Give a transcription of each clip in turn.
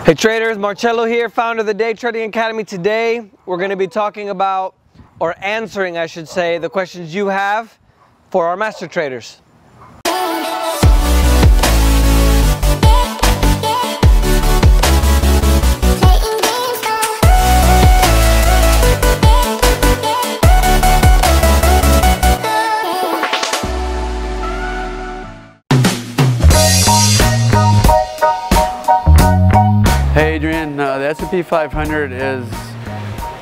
Hey traders, Marcello here, founder of the Day Trading Academy. Today we're going to be talking about, or answering I should say, the questions you have for our master traders. Hey Adrian, the S&P 500 is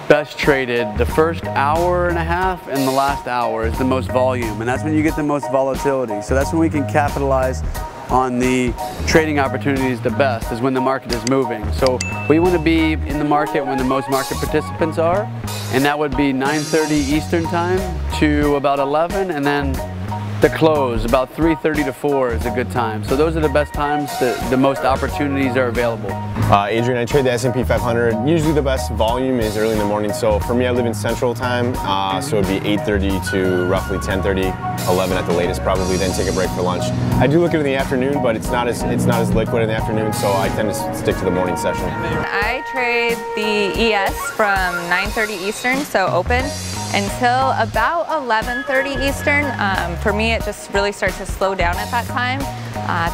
best traded the first hour and a half, and the last hour is the most volume, and that's when you get the most volatility. So that's when we can capitalize on the trading opportunities the best, is when the market is moving. So we want to be in the market when the most market participants are, and that would be 9:30 Eastern time to about 11, and then the close, about 3:30 to 4 is a good time. So those are the best times, the most opportunities are available. Adrian, I trade the S&P 500. Usually the best volume is early in the morning. So for me, I live in Central Time, so it'd be 8:30 to roughly 10:30, 11 at the latest probably, then take a break for lunch. I do look at it in the afternoon, but it's not as liquid in the afternoon, so I tend to stick to the morning session. I trade the ES from 9:30 Eastern, so open, until about 11:30 Eastern. For me, it just really starts to slow down at that time.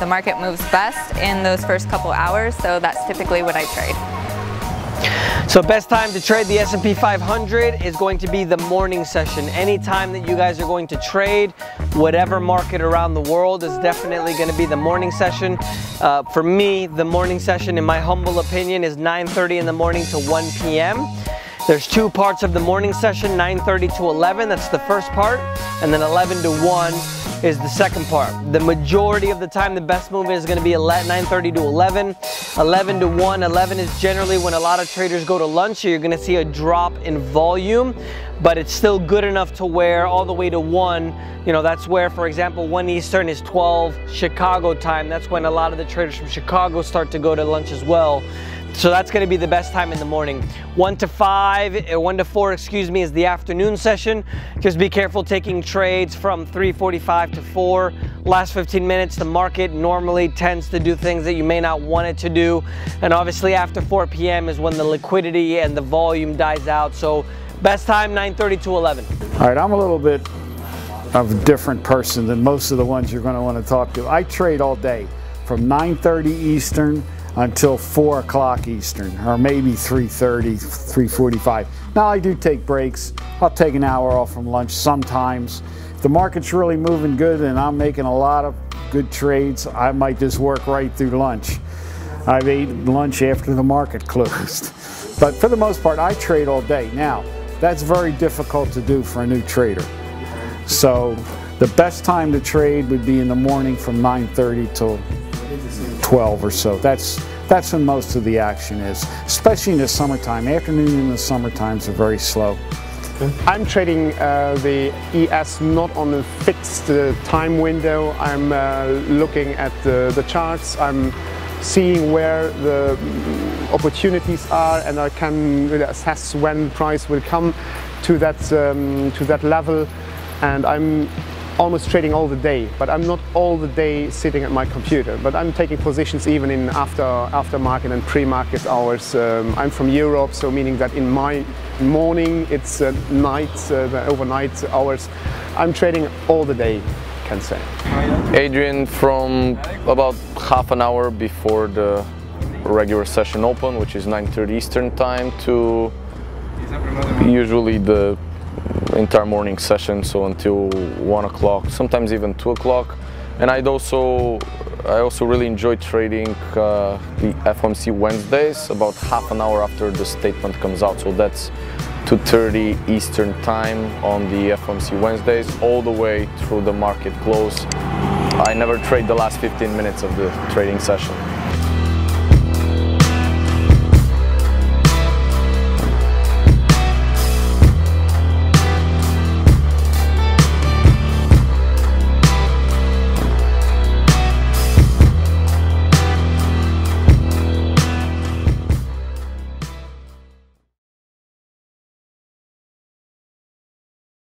The market moves best in those first couple hours, so that's typically what I trade. So best time to trade the S&P 500 is going to be the morning session. Any time that you guys are going to trade, whatever market around the world, is definitely going to be the morning session. For me, the morning session, in my humble opinion, is 9:30 in the morning to 1 p.m. There's two parts of the morning session, 9:30 to 11, that's the first part, and then 11 to 1 is the second part. The majority of the time, the best move is going to be 9:30 to 11, 11 to 1. 11 is generally when a lot of traders go to lunch, so you're going to see a drop in volume, but it's still good enough to where all the way to 1, you know, that's where, for example, 1 Eastern is 12 Chicago time. That's when a lot of the traders from Chicago start to go to lunch as well. So that's going to be the best time in the morning. 1 to 4, excuse me, is the afternoon session. Just be careful taking trades from 3:45 to 4. Last 15 minutes, the market normally tends to do things that you may not want it to do. And obviously after 4 p.m. is when the liquidity and the volume dies out. So best time, 9:30 to 11. All right, I'm a little bit of a different person than most of the ones you're going to want to talk to. I trade all day from 9:30 Eastern until 4 o'clock Eastern, or maybe 3:30, 3:45. Now I do take breaks. I'll take an hour off from lunch sometimes. If the market's really moving good and I'm making a lot of good trades, I might just work right through lunch. I've ate lunch after the market closed. But for the most part, I trade all day. Now, that's very difficult to do for a new trader. So the best time to trade would be in the morning from 9:30 till 12 or so. That's when most of the action is, especially in the summertime. Afternoon in the summer times are very slow. I'm trading the ES not on a fixed time window. I'm looking at the charts. I'm seeing where the opportunities are, and I can really assess when price will come to that level. And I'm almost trading all the day, but I'm not all the day sitting at my computer, but I'm taking positions even in aftermarket and pre-market hours. I'm from Europe, so meaning that in my morning it's night, the overnight hours. I'm trading all the day, I can say. Adrian, from about half an hour before the regular session open, which is 9:30 Eastern time, to usually the entire morning session, so until 1 o'clock, sometimes even 2 o'clock. And I also really enjoy trading the FOMC Wednesdays about half an hour after the statement comes out, so that's 2:30 Eastern time on the FOMC Wednesdays, all the way through the market close. I never trade the last 15 minutes of the trading session.